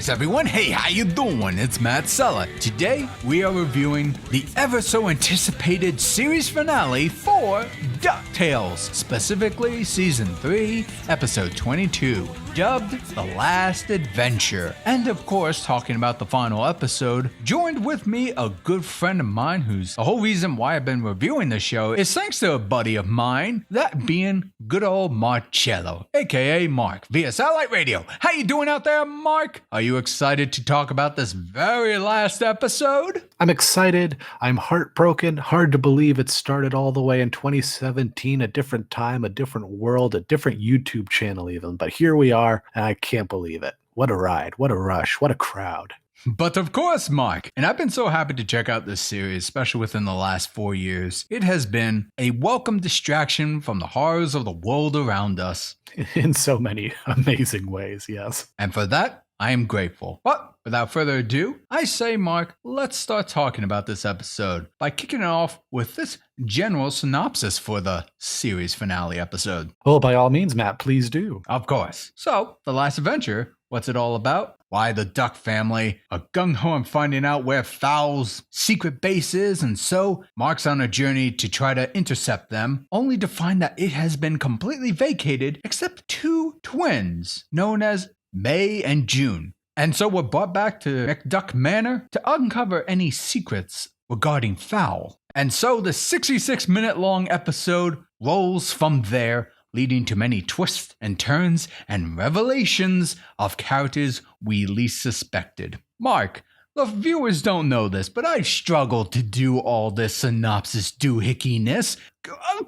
Greetings everyone, hey, how you doing? It's Matt Sella. Today, we are reviewing the ever so anticipated series finale for DuckTales, specifically Season 3, Episode 22, dubbed The Last Adventure. And of course, talking about the final episode, joined with me a good friend of mine who's the whole reason why I've been reviewing the show is thanks to a buddy of mine, that being good old Marcello, aka Marc, via Satellite Radio. How you doing out there, Marc? Are you excited to talk about this very last episode? I'm excited. I'm heartbroken. Hard to believe it started all the way in 2017, a different time, a different world, a different YouTube channel even. But here we are, and I can't believe it. What a ride. What a rush. What a crowd. But of course, Marc, and I've been so happy to check out this series, especially within the last 4 years. It has been a welcome distraction from the horrors of the world around us. In so many amazing ways, yes. And for that, I am grateful. But without further ado, I say, Marc, let's start talking about this episode by kicking it off with this general synopsis for the series finale episode. Well, by all means, Matt, please do. Of course. So, The Last Adventure, what's it all about? Why the Duck family are gung-ho on finding out where Fowl's secret base is, and so Marc's on a journey to try to intercept them, only to find that it has been completely vacated except two twins, known as May and June. And so we're brought back to McDuck Manor to uncover any secrets regarding Fowl. And so the 66-minute long episode rolls from there, leading to many twists and turns and revelations of characters we least suspected. Marc, the viewers don't know this, but I've struggled to do all this synopsis doohickeyness.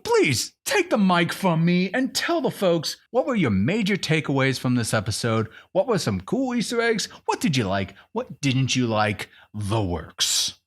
Please, take the mic from me and tell the folks, what were your major takeaways from this episode? What were some cool Easter eggs? What did you like? What didn't you like? The works.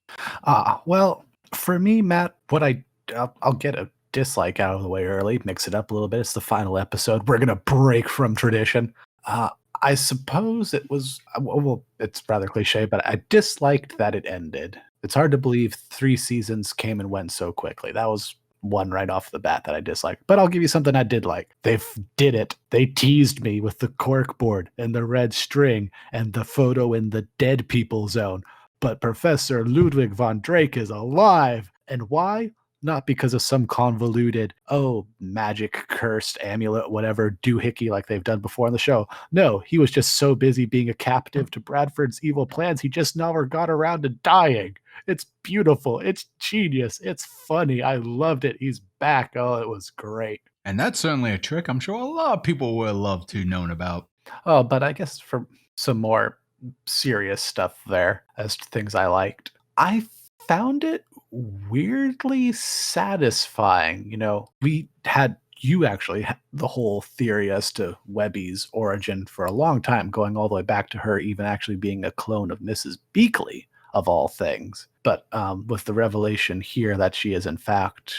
Well, for me, Matt, I'll get a dislike out of the way early, mix it up a little bit. It's the final episode. We're going to break from tradition. I suppose it was, well, it's rather cliche, but I disliked that it ended. It's hard to believe 3 seasons came and went so quickly. That was one right off the bat that I disliked. But I'll give you something I did like. They did it. They teased me with the cork board and the red string and the photo in the dead people zone. But Professor Ludwig von Drake is alive. And why? Not because of some convoluted, magic, cursed, amulet, whatever, doohickey like they've done before on the show. No, he was just so busy being a captive to Bradford's evil plans, he just never got around to dying. It's beautiful. It's genius. It's funny. I loved it. He's back. Oh, it was great. And that's certainly a trick I'm sure a lot of people would love to know about. Oh, but I guess for some more serious stuff there as to things I liked, I found it weirdly satisfying. You actually had the whole theory as to Webby's origin for a long time, going all the way back to her even actually being a clone of Mrs. Beakley, of all things. But with the revelation here that she is in fact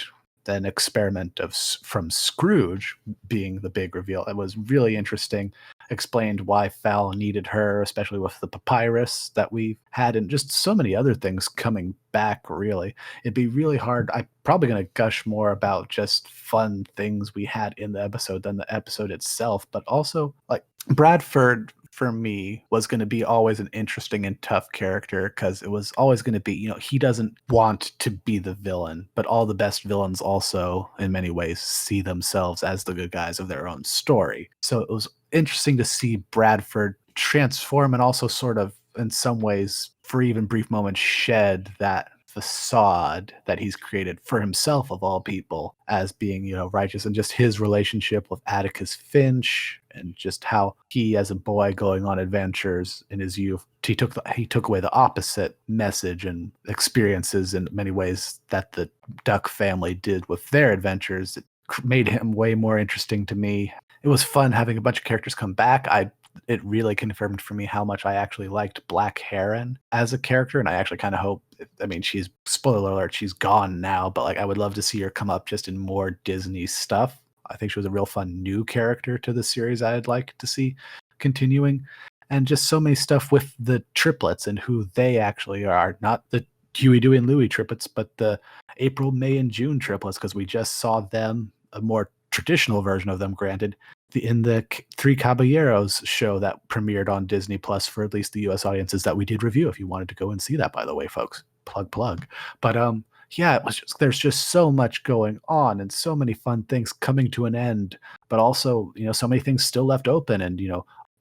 an experiment from Scrooge being the big reveal, it was really interesting. Explained why Fowl needed her, especially with the papyrus that we had, and just so many other things coming back, really. It'd be really hard. I'm probably going to gush more about just fun things we had in the episode than the episode itself, but also, like, Bradford, for me, was going to be always an interesting and tough character because it was always going to be, he doesn't want to be the villain, but all the best villains also, in many ways, see themselves as the good guys of their own story. So it was interesting to see Bradford transform and also sort of, in some ways, for even brief moments, shed that facade that he's created for himself, of all people, as being, righteous, and just his relationship with Atticus Finch, and just how he, as a boy going on adventures in his youth, he took away the opposite message and experiences in many ways that the Duck family did with their adventures. It made him way more interesting to me. It was fun having a bunch of characters come back. It really confirmed for me how much I actually liked Black Heron as a character, and I actually kind of hope, she's, spoiler alert, she's gone now, but I would love to see her come up just in more Disney stuff. I think she was a real fun new character to the series I'd like to see continuing, and just so many stuff with the triplets and who they actually are, not the Huey, Dewey, and Louie triplets, but the April, May, and June triplets, because we just saw them, a more traditional version of them, granted, in the Three Caballeros show that premiered on Disney Plus for at least the US audiences that we did review. If you wanted to go and see that, by the way, folks, plug. But yeah, it was just, there's just so much going on and so many fun things coming to an end, but also, so many things still left open. And,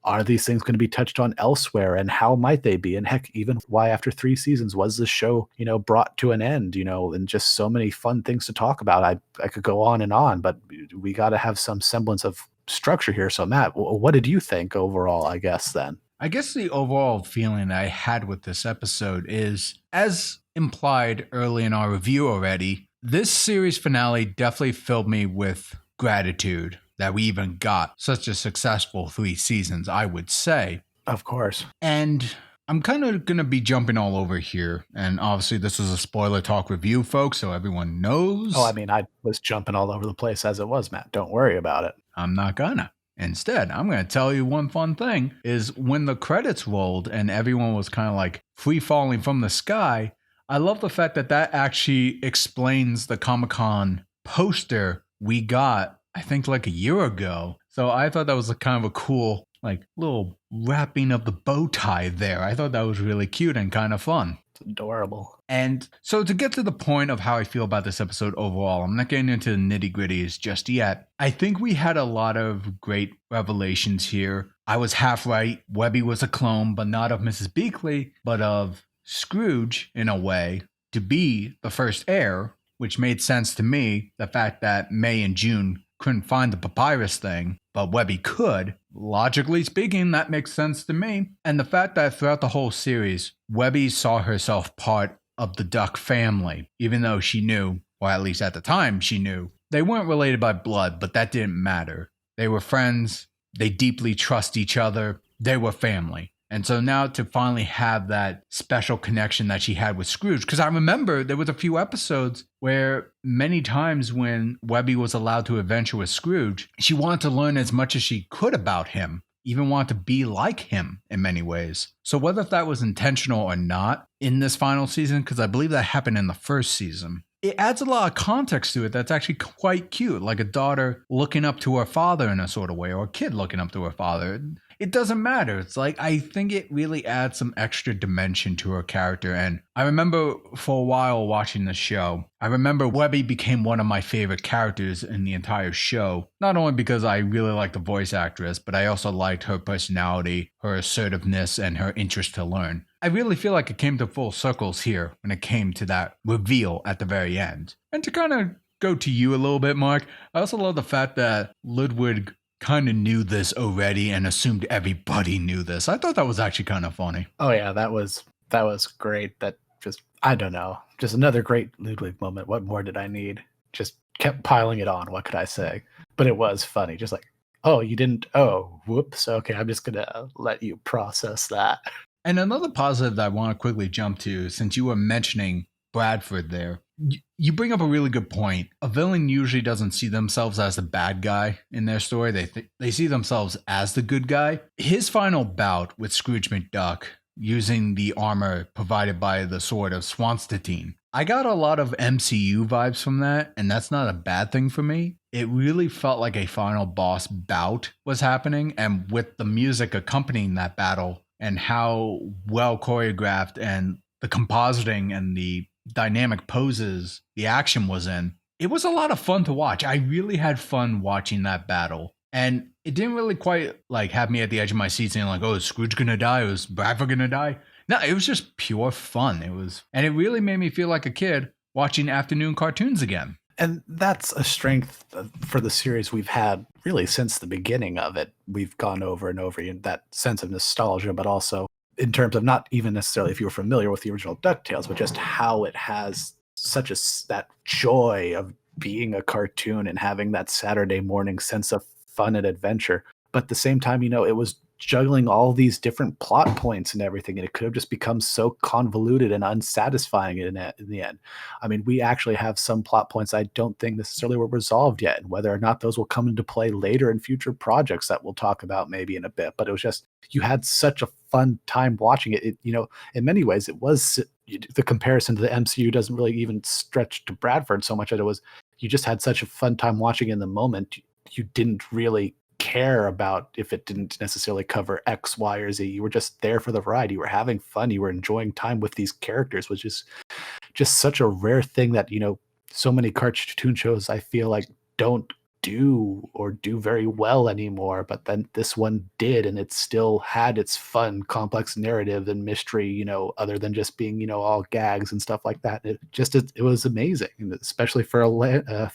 are these things going to be touched on elsewhere, and how might they be? And heck, even why after 3 seasons was this show, brought to an end, and just so many fun things to talk about. I could go on, but we got to have some semblance of structure here. So Matt, what did you think overall, I guess then? I guess the overall feeling I had with this episode is, as implied early in our review already, this series finale definitely filled me with gratitude that we even got such a successful 3 seasons, I would say. Of course. And I'm kind of going to be jumping all over here. And obviously, this is a spoiler talk review, folks, so everyone knows. Oh, I mean, I was jumping all over the place as it was, Matt. Don't worry about it. I'm not gonna. Instead, I'm going to tell you one fun thing is when the credits rolled and everyone was kind of like free falling from the sky, I love the fact that that actually explains the Comic-Con poster we got, I think like a year ago. So I thought that was a kind of a cool, like little wrapping of the bow tie there. I thought that was really cute and kind of fun. It's adorable. And so to get to the point of how I feel about this episode overall, I'm not getting into the nitty gritties just yet. I think we had a lot of great revelations here. I was half right. Webby was a clone, but not of Mrs. Beakley, but of Scrooge in a way, to be the first heir, which made sense to me. The fact that May and June couldn't find the papyrus thing, but Webby could. Logically speaking, that makes sense to me. And the fact that throughout the whole series, Webby saw herself part of the Duck family, even though she knew, or at least at the time she knew, they weren't related by blood, but that didn't matter. They were friends, they deeply trust each other, they were family. And so now to finally have that special connection that she had with Scrooge, because I remember there was a few episodes where many times when Webby was allowed to adventure with Scrooge, she wanted to learn as much as she could about him, even wanted to be like him in many ways. So whether that was intentional or not in this final season, because I believe that happened in the first season, it adds a lot of context to it that's actually quite cute, like a daughter looking up to her father in a sort of way, or a kid looking up to her father. It doesn't matter. It's like, I think it really adds some extra dimension to her character. And I remember for a while watching the show, I remember Webby became one of my favorite characters in the entire show. Not only because I really liked the voice actress, but I also liked her personality, her assertiveness, and her interest to learn. I really feel like it came to full circles here when it came to that reveal at the very end. And to kind of go to you a little bit, Mark, I also love the fact that Ludwig kind of knew this already and assumed everybody knew this. I thought that was actually kind of funny. Oh yeah, that was great. That just, I don't know, just another great Ludwig moment. What more did I need? Just kept piling it on. What could I say? But it was funny. Just like, oh, you didn't, oh, whoops. Okay, I'm just gonna let you process that. And another positive that I want to quickly jump to, since you were mentioning Bradford there, you bring up a really good point. A villain usually doesn't see themselves as the bad guy in their story. They see themselves as the good guy. His final bout with Scrooge McDuck, using the armor provided by the sword of Swanstein, I got a lot of MCU vibes from that, and that's not a bad thing for me. It really felt like a final boss bout was happening, and with the music accompanying that battle and how well choreographed and the compositing and the dynamic poses the action was in, it was a lot of fun to watch. I really had fun watching that battle. And it didn't really quite like have me at the edge of my seat saying like, oh, is Scrooge gonna die? Is Bradford gonna die? No, it was just pure fun. And it really made me feel like a kid watching afternoon cartoons again. And that's a strength for the series we've had really since the beginning of it. We've gone over and over in that sense of nostalgia, but also in terms of not even necessarily if you were familiar with the original DuckTales, but just how it has such that joy of being a cartoon and having that Saturday morning sense of fun and adventure. But at the same time, it was juggling all these different plot points and everything, and it could have just become so convoluted and unsatisfying in the end. I mean, we actually have some plot points I don't think necessarily were resolved yet, and whether or not those will come into play later in future projects that we'll talk about maybe in a bit. But it was just, you had such a fun time watching it. In many ways, it was, the comparison to the MCU doesn't really even stretch to Bradford so much as it was, you just had such a fun time watching in the moment. You didn't really care about if it didn't necessarily cover X, Y, or Z. You were just there for the ride. You were having fun. You were enjoying time with these characters, which is just such a rare thing that, so many cartoon shows I feel like don't do or do very well anymore. But then this one did, and it still had its fun, complex narrative and mystery, other than just being, all gags and stuff like that. It was amazing, and especially for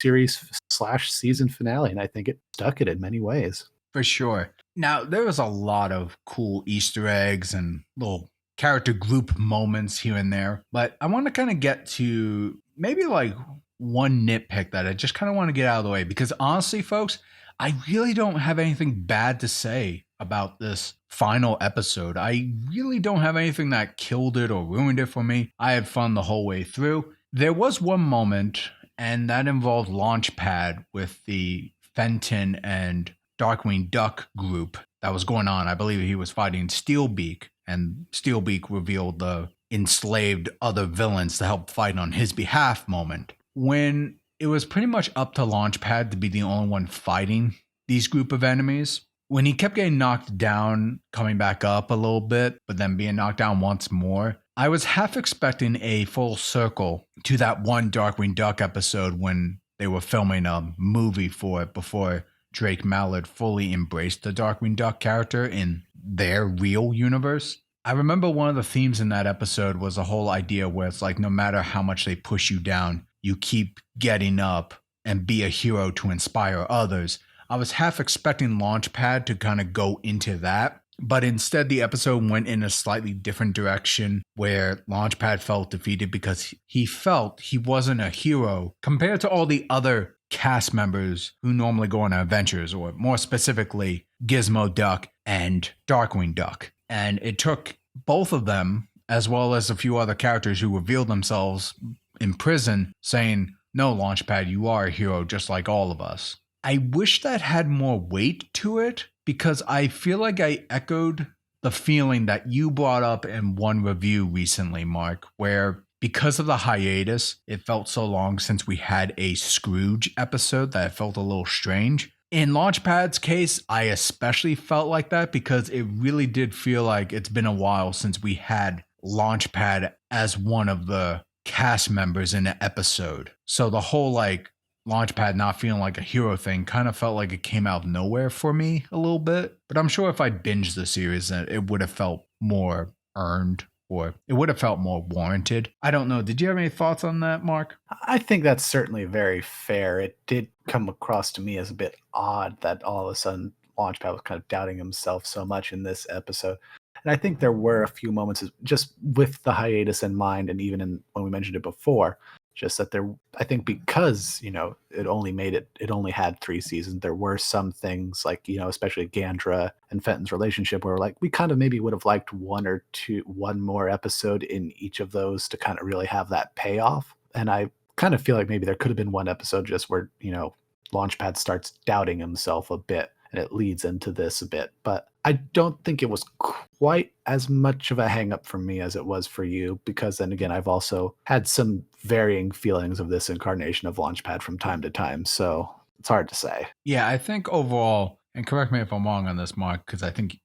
series slash season finale. And I think it stuck it in many ways. For sure. Now, there was a lot of cool Easter eggs and little character group moments here and there, but I want to kind of get to maybe like one nitpick that I just kind of want to get out of the way, because honestly, folks, I really don't have anything bad to say about this final episode. I really don't have anything that killed it or ruined it for me. I had fun the whole way through. There was one moment, and that involved Launchpad with the Fenton and Darkwing Duck group that was going on. I believe he was fighting Steelbeak, and Steelbeak revealed the enslaved other villains to help fight on his behalf moment. When it was pretty much up to Launchpad to be the only one fighting these group of enemies, when he kept getting knocked down, coming back up a little bit, but then being knocked down once more, I was half expecting a full circle to that one Darkwing Duck episode when they were filming a movie for it before Drake Mallard fully embraced the Darkwing Duck character in their real universe. I remember one of the themes in that episode was a whole idea where it's like, no matter how much they push you down, you keep getting up and be a hero to inspire others. I was half expecting Launchpad to kind of go into that, but instead the episode went in a slightly different direction where Launchpad felt defeated because he felt he wasn't a hero compared to all the other cast members who normally go on adventures, or more specifically, Gizmo Duck and Darkwing Duck. And it took both of them, as well as a few other characters who revealed themselves in prison, saying, "No, Launchpad, you are a hero just like all of us." I wish that had more weight to it, because I feel like I echoed the feeling that you brought up in one review recently, Mark, where because of the hiatus, it felt so long since we had a Scrooge episode that it felt a little strange. In Launchpad's case, I especially felt like that because it really did feel like it's been a while since we had Launchpad as one of the cast members in an episode. So the whole like Launchpad not feeling like a hero thing kind of felt like it came out of nowhere for me a little bit. But I'm sure if I binged the series, it would have felt more earned, or it would have felt more warranted. I don't know. Did you have any thoughts on that, Mark? I think that's certainly very fair. It did come across to me as a bit odd that all of a sudden Launchpad was kind of doubting himself so much in this episode. And I think there were a few moments just with the hiatus in mind, and even when we mentioned it before, just that I think because, it only had 3 seasons, there were some things like, especially Gandra and Fenton's relationship where like we kind of maybe would have liked one more episode in each of those to kind of really have that payoff. And I kind of feel like maybe there could have been one episode just where, Launchpad starts doubting himself a bit, and it leads into this a bit. But I don't think it was quite as much of a hang up for me as it was for you, because then again, I've also had some varying feelings of this incarnation of Launchpad from time to time. So it's hard to say. Yeah, I think overall, and correct me if I'm wrong on this, Mark, because I think,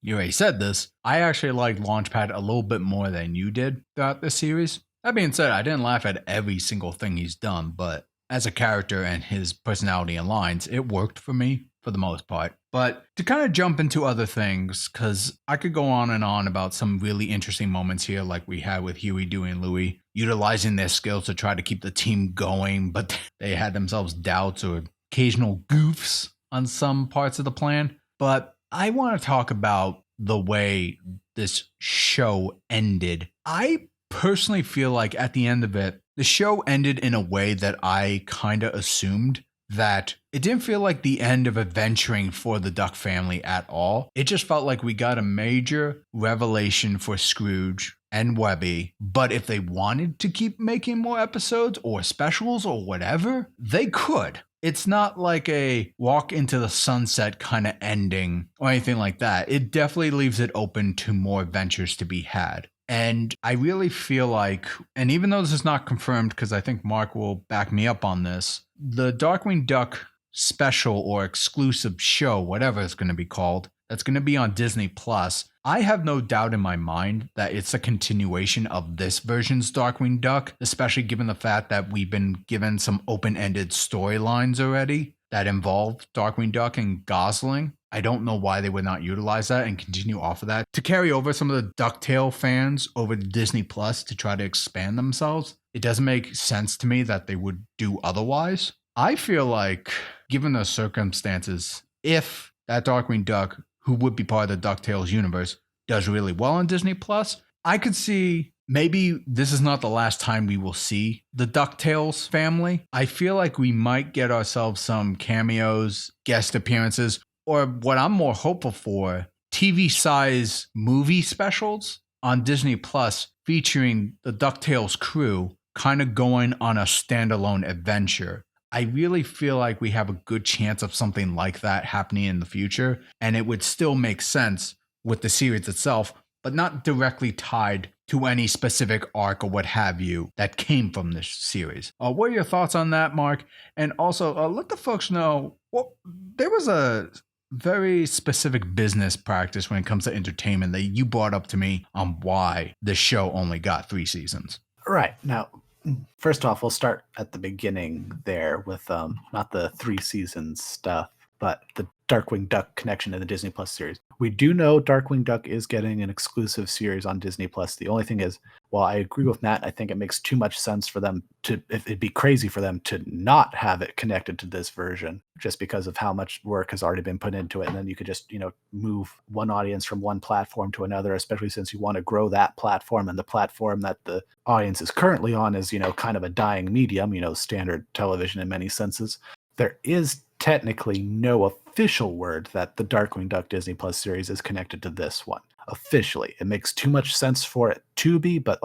you already said this, I actually liked Launchpad a little bit more than you did throughout this series. That being said, I didn't laugh at every single thing he's done, but as a character and his personality and lines, it worked for me for the most part. But to kind of jump into other things, because I could go on and on about some really interesting moments here, like we had with Huey, Dewey, and Louie, utilizing their skills to try to keep the team going, but they had themselves doubts or occasional goofs on some parts of the plan. But I want to talk about the way this show ended. I personally feel like at the end of it, the show ended in a way that I kind of assumed, that it didn't feel like the end of adventuring for the Duck family at all. It just felt like we got a major revelation for Scrooge and Webby, but if they wanted to keep making more episodes or specials or whatever, they could. It's not like a walk into the sunset kind of ending or anything like that. It definitely leaves it open to more adventures to be had. And I really feel like, and even though this is not confirmed, because I think Mark will back me up on this, the Darkwing Duck special or exclusive show, whatever it's going to be called, that's going to be on Disney Plus. I have no doubt in my mind that it's a continuation of this version's Darkwing Duck, especially given the fact that we've been given some open-ended storylines already that involve Darkwing Duck and Gosling. I don't know why they would not utilize that and continue off of that to carry over some of the DuckTale fans over to Disney Plus to try to expand themselves. It doesn't make sense to me that they would do otherwise. I feel like, given the circumstances, if that Darkwing Duck, who would be part of the DuckTales universe, does really well on Disney Plus, I could see maybe this is not the last time we will see the DuckTales family. I feel like we might get ourselves some cameos, guest appearances, or what I'm more hopeful for, TV-size movie specials on Disney Plus featuring the DuckTales crew kind of going on a standalone adventure. I really feel like we have a good chance of something like that happening in the future, and it would still make sense with the series itself, but not directly tied to any specific arc or what have you that came from this series. What are your thoughts on that, Mark? And also, let the folks know, well, there was a very specific business practice when it comes to entertainment that you brought up to me on why the show only got 3 seasons. Right. Now, first off, we'll start at the beginning there with not the 3 seasons stuff, but the Darkwing Duck connection to the Disney Plus series. We do know Darkwing Duck is getting an exclusive series on Disney Plus. The only thing is, while I agree with Matt, I think it makes too much sense for them to, if it'd be crazy for them to not have it connected to this version, just because of how much work has already been put into it. And then you could just, move one audience from one platform to another, especially since you want to grow that platform, and the platform that the audience is currently on is, kind of a dying medium, standard television in many senses. There is technically no official word that the Darkwing Duck Disney Plus series is connected to this one. Officially, it makes too much sense for it to be, but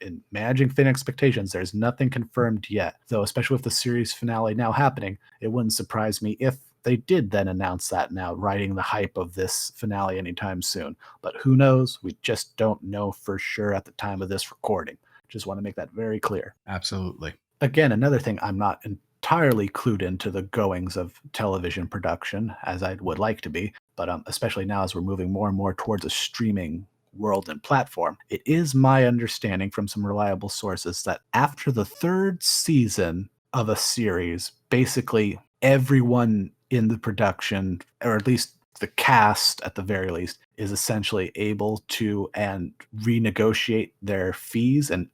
in managing fan expectations, there's nothing confirmed yet. Though, especially with the series finale now happening, it wouldn't surprise me if they did then announce that now, riding the hype of this finale anytime soon. But who knows? We just don't know for sure at the time of this recording. Just want to make that very clear. Absolutely. Again, another thing, I'm not entirely clued into the goings of television production as I would like to be, but especially now as we're moving more and more towards a streaming world and platform, it is my understanding from some reliable sources that after the 3rd season of a series, basically everyone in the production, or at least the cast at the very least, is essentially able to and renegotiate their fees and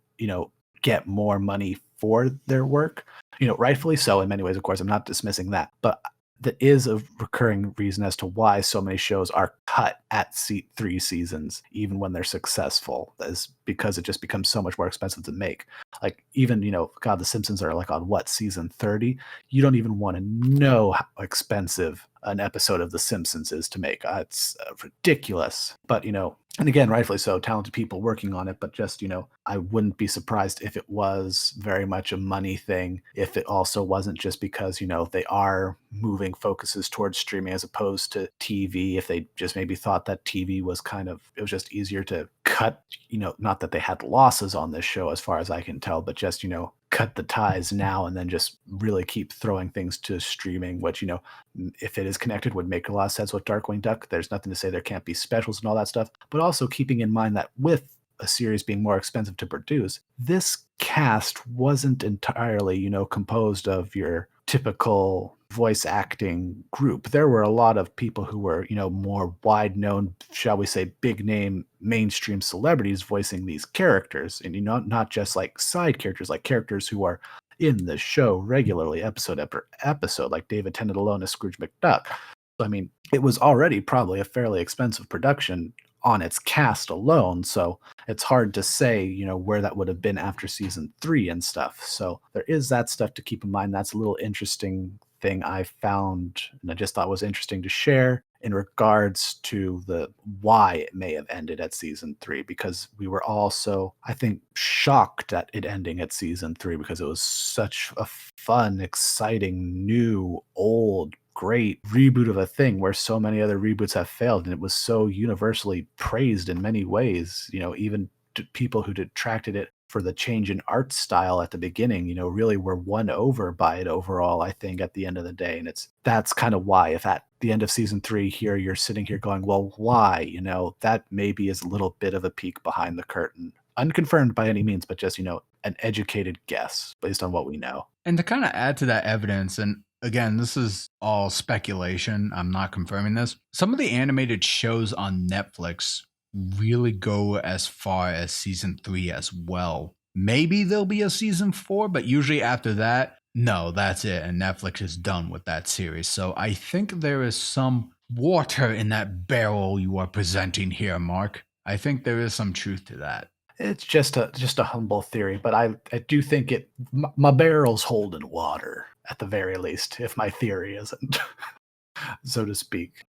get more money for their work. Rightfully so in many ways, of course. I'm not dismissing that. But that is a recurring reason as to why so many shows are cut at 3 seasons, even when they're successful, is because it just becomes so much more expensive to make. Like, even, God, The Simpsons are like on what, season 30? You don't even want to know how expensive an episode of The Simpsons is to make. It's ridiculous. But, and again, rightfully so, talented people working on it, but just, I wouldn't be surprised if it was very much a money thing, if it also wasn't just because, they are moving focuses towards streaming as opposed to TV, if they just maybe thought that TV was it was just easier to cut, not that they had losses on this show as far as I can tell, but just, cut the ties now and then just really keep throwing things to streaming, which, if it is connected, would make a lot of sense with Darkwing Duck. There's nothing to say there can't be specials and all that stuff, but also keeping in mind that with a series being more expensive to produce, this cast wasn't entirely, composed of your typical voice acting group. There were a lot of people who were, more wide known, shall we say, big name mainstream celebrities voicing these characters, and not just like side characters, like characters who are in the show regularly, episode after episode, like David Tennant alone as Scrooge McDuck. So, I mean, it was already probably a fairly expensive production on its cast alone, so it's hard to say, where that would have been after season 3 and stuff. So there is that stuff to keep in mind. That's a little interesting thing I found, and I just thought was interesting to share in regards to the why it may have ended at season 3, because we were also, I think, shocked at it ending at season 3 because it was such a fun, exciting, new, old, great reboot of a thing where so many other reboots have failed, and it was so universally praised in many ways, even people who detracted it for the change in art style at the beginning, really were won over by it overall, I think, at the end of the day. And that's kind of why, if at the end of season 3 here, you're sitting here going, well, why? That maybe is a little bit of a peek behind the curtain. Unconfirmed by any means, but just, an educated guess based on what we know. And to kind of add to that evidence, and again, this is all speculation, I'm not confirming this. Some of the animated shows on Netflix really go as far as season 3 as well. Maybe there'll be a season 4, but usually after that, no, that's it. And Netflix is done with that series. So I think there is some water in that barrel you are presenting here, Mark. I think there is some truth to that. It's just a humble theory, but I do think my barrel's holding water at the very least, if my theory isn't, so to speak.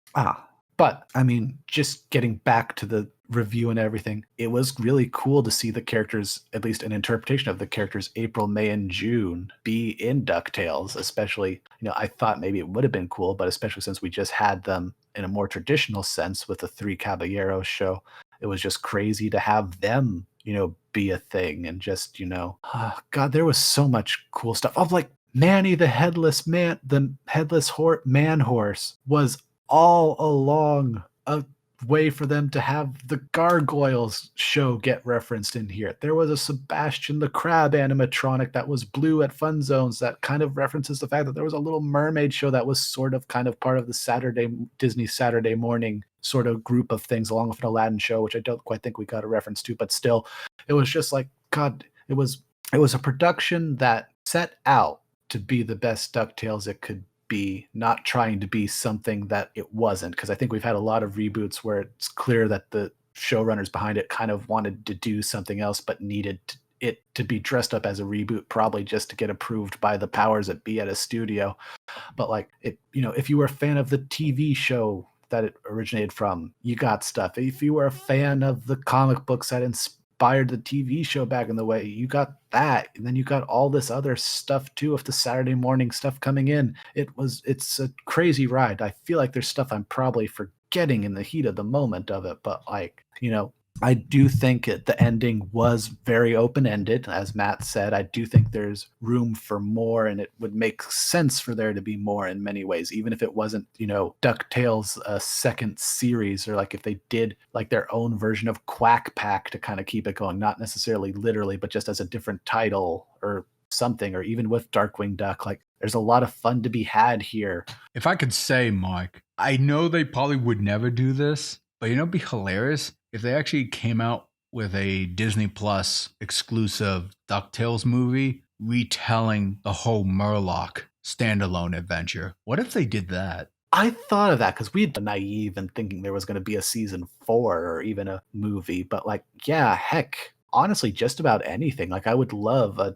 But I mean, just getting back to the review and everything, it was really cool to see the characters, at least an interpretation of the characters, April, May, and June, be in DuckTales. Especially, I thought maybe it would have been cool, but especially since we just had them in a more traditional sense with the Three Caballeros show, it was just crazy to have them, be a thing. And just, God, there was so much cool stuff. Of like Manny the headless man horse was all along a way for them to have the Gargoyles show get referenced in here. There was a Sebastian the Crab animatronic that was blue at Fun Zones that kind of references the fact that there was a Little Mermaid show that was sort of kind of part of the Disney Saturday morning sort of group of things, along with an Aladdin show, which I don't quite think we got a reference to, but still, it was just like, God, it was a production that set out to be the best DuckTales it could be, not trying to be something that it wasn't. Because I think we've had a lot of reboots where it's clear that the showrunners behind it kind of wanted to do something else, but needed it to be dressed up as a reboot, probably just to get approved by the powers that be at a studio. But like it, if you were a fan of the TV show that it originated from, you got stuff. If you were a fan of the comic books that inspired the TV show back in the way, you got that. And then you got all this other stuff too, of the Saturday morning stuff coming in. It's a crazy ride. I feel like there's stuff I'm probably forgetting in the heat of the moment of it, but like, I do think the ending was very open-ended. As Matt said, I do think there's room for more, and it would make sense for there to be more in many ways, even if it wasn't, DuckTales second series, or like if they did like their own version of Quack Pack to kind of keep it going, not necessarily literally, but just as a different title or something, or even with Darkwing Duck. Like there's a lot of fun to be had here. If I could say, Mark, I know they probably would never do this, but it'd be hilarious if they actually came out with a Disney Plus exclusive DuckTales movie retelling the whole Murloc standalone adventure. What if they did that? I thought of that because we had naive and thinking there was going to be a season 4 or even a movie, but yeah, heck, honestly, just about anything. Like I would love a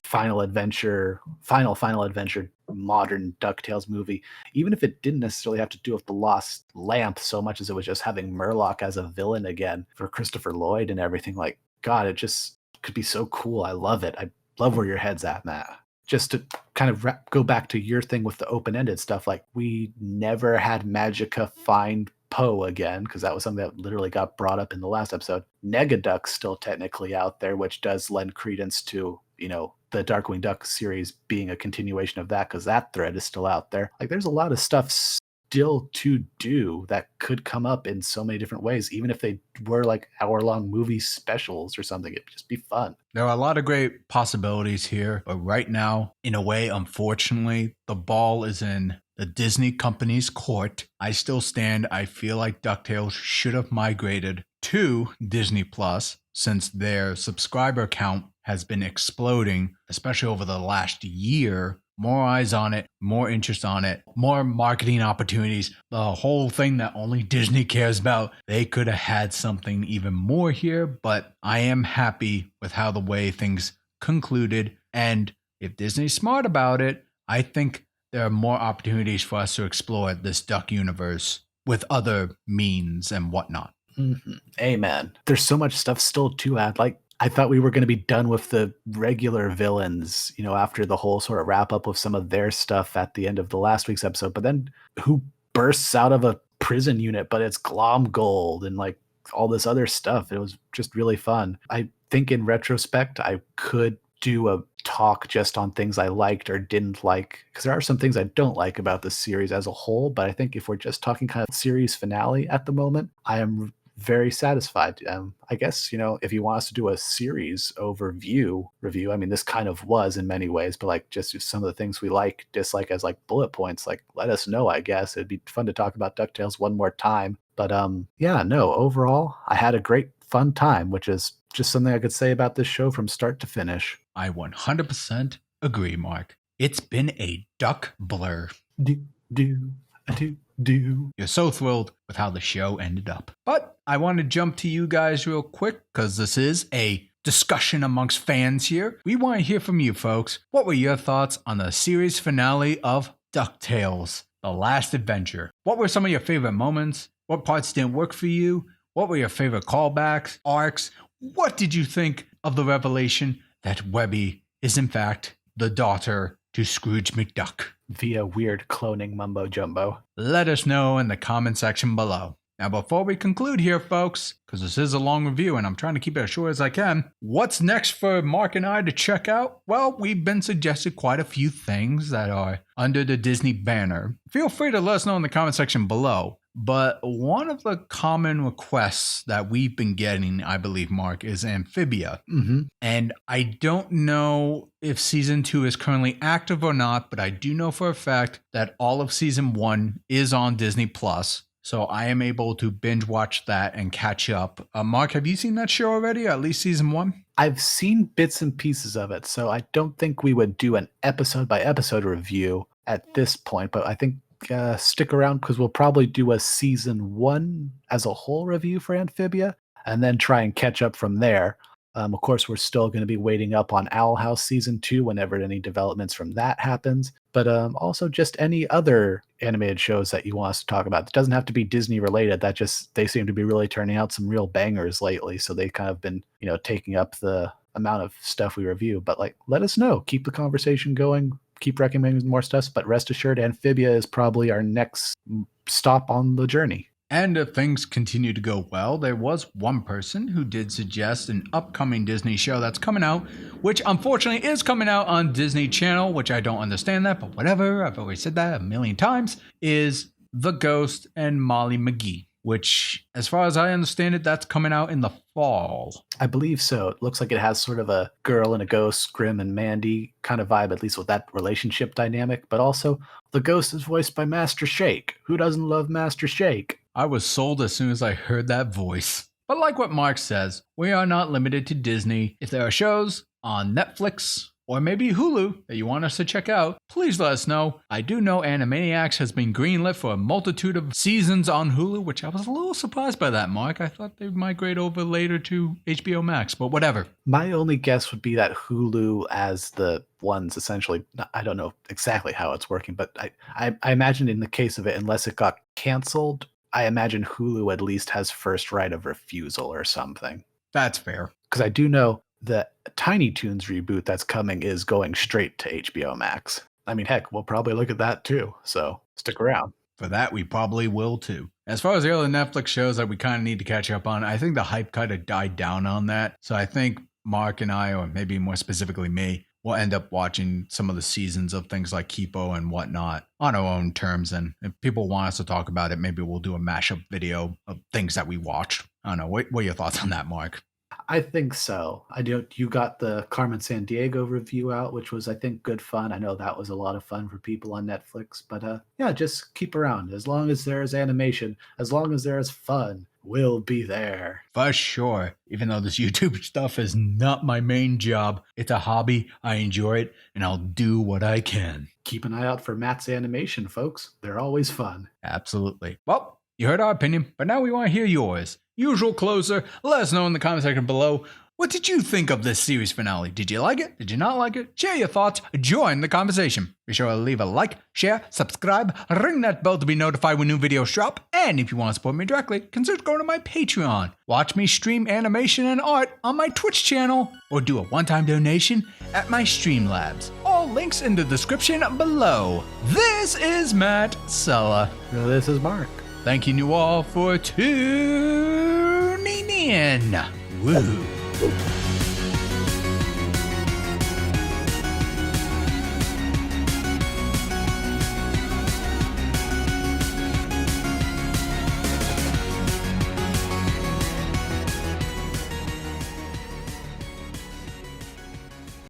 final adventure modern DuckTales movie, even if it didn't necessarily have to do with the lost lamp so much as it was just having Murloc as a villain again for Christopher Lloyd and everything. Like, God, it just could be so cool. I love it. I love where your head's at, Matt. Just to kind of go back to your thing with the open-ended stuff, like we never had Magica find Poe again, because that was something that literally got brought up in the last episode. Negaduck's still technically out there, which does lend credence to, the Darkwing Duck series being a continuation of that, because that thread is still out there. Like there's a lot of stuff still to do that could come up in so many different ways, even if they were like hour-long movie specials or something. It'd just be fun. There are a lot of great possibilities here, but right now, in a way, unfortunately, the ball is in the Disney company's court. I still stand. I feel like DuckTales should have migrated to Disney Plus, since their subscriber count has been exploding, especially over the last year. More eyes on it, more interest on it, more marketing opportunities, the whole thing that only Disney cares about. They could have had something even more here, but I am happy with how the way things concluded. And if Disney's smart about it, I think there are more opportunities for us to explore this Duck universe with other means and whatnot. Mm-hmm. Amen. There's so much stuff still to add. Like, I thought we were going to be done with the regular villains, after the whole sort of wrap up of some of their stuff at the end of the last week's episode. But then who bursts out of a prison unit, but it's Glomgold, and like all this other stuff. It was just really fun. I think in retrospect, I could do a talk just on things I liked or didn't like, because there are some things I don't like about the series as a whole. But I think if we're just talking kind of series finale at the moment, I am very satisfied. I guess, if you want us to do a series overview review, I mean, this kind of was in many ways, but like just some of the things we like, dislike as like bullet points, like let us know, I guess. It'd be fun to talk about DuckTales one more time. But yeah, no, overall, I had a great fun time, which is just something I could say about this show from start to finish. I 100% agree, Mark. It's been a duck blur. Do, do, do. You're so thrilled with how the show ended up. But I want to jump to you guys real quick, because this is a discussion amongst fans here. We want to hear from you folks. What were your thoughts on the series finale of DuckTales, The Last Adventure? What were some of your favorite moments? What parts didn't work for you? What were your favorite callbacks, arcs? What did you think of the revelation that Webby is in fact the daughter to Scrooge McDuck? Via weird cloning mumbo jumbo. Let us know in the comment section below. Now, before we conclude here, folks, because this is a long review and I'm trying to keep it as short as I can, what's next for Mark and I to check out? Well, we've been suggested quite a few things that are under the Disney banner. Feel free to let us know in the comment section below. But one of the common requests that we've been getting, I believe, Mark, is Amphibia. Mm-hmm. And I don't know if season 2 is currently active or not, but I do know for a fact that all of season 1 is on Disney Plus. So I am able to binge watch that and catch up. Mark, have you seen that show already, at least season 1? I've seen bits and pieces of it, so I don't think we would do an episode by episode review at this point, but I think stick around, because we'll probably do a season 1 as a whole review for Amphibia and then try and catch up from there. Of course, we're still going to be waiting up on Owl House season 2 whenever any developments from that happens. But also just any other animated shows that you want us to talk about. It doesn't have to be Disney related. They seem to be really turning out some real bangers lately. So they've kind of been, taking up the amount of stuff we review. But let us know. Keep the conversation going. Keep recommending more stuff. But rest assured, Amphibia is probably our next stop on the journey. And if things continue to go well, there was one person who did suggest an upcoming Disney show that's coming out, which unfortunately is coming out on Disney Channel, which I don't understand that, but whatever, I've always said that a million times, is The Ghost and Molly McGee, which, as far as I understand it, that's coming out in the fall. I believe so. It looks like it has sort of a girl and a ghost, Grim and Mandy kind of vibe, at least with that relationship dynamic, but also the ghost is voiced by Master Shake. Who doesn't love Master Shake? I was sold as soon as I heard that voice. But like what Mark says, we are not limited to Disney. If there are shows on Netflix or maybe Hulu that you want us to check out, please let us know. I do know Animaniacs has been greenlit for a multitude of seasons on Hulu, which I was a little surprised by that, Mark. I thought they'd migrate over later to HBO Max, but whatever. My only guess would be that Hulu, as the ones essentially, I don't know exactly how it's working, but I imagine in the case of it, unless it got canceled, I imagine Hulu at least has first right of refusal or something. That's fair. Because I do know the Tiny Toons reboot that's coming is going straight to HBO Max. I mean, heck, we'll probably look at that too. So stick around. For that, we probably will too. As far as the other Netflix shows that we kind of need to catch up on, I think the hype kind of died down on that. So I think Mark and I, or maybe more specifically me, we'll end up watching some of the seasons of things like Kipo and whatnot on our own terms. And if people want us to talk about it, maybe we'll do a mashup video of things that we watched. I don't know. What are your thoughts on that, Mark? I think so. You got the Carmen Sandiego review out, which was, I think, good fun. I know that was a lot of fun for people on Netflix. But yeah, just keep around. As long as there is animation, as long as there is fun, we'll be there. For sure. Even though this YouTube stuff is not my main job, it's a hobby. I enjoy it, and I'll do what I can. Keep an eye out for Matt's animation, folks. They're always fun. Absolutely. Well, you heard our opinion, but now we want to hear yours. Usual closer, let us know in the comment section below. What did you think of this series finale? Did you like it? Did you not like it? Share your thoughts. Join the conversation. Be sure to leave a like, share, subscribe, ring that bell to be notified when new videos drop. And if you want to support me directly, consider going to my Patreon. Watch me stream animation and art on my Twitch channel. Or do a one-time donation at my Streamlabs. All links in the description below. This is Matt Sella. This is Mark. Thanking you all for tuning in. Woo.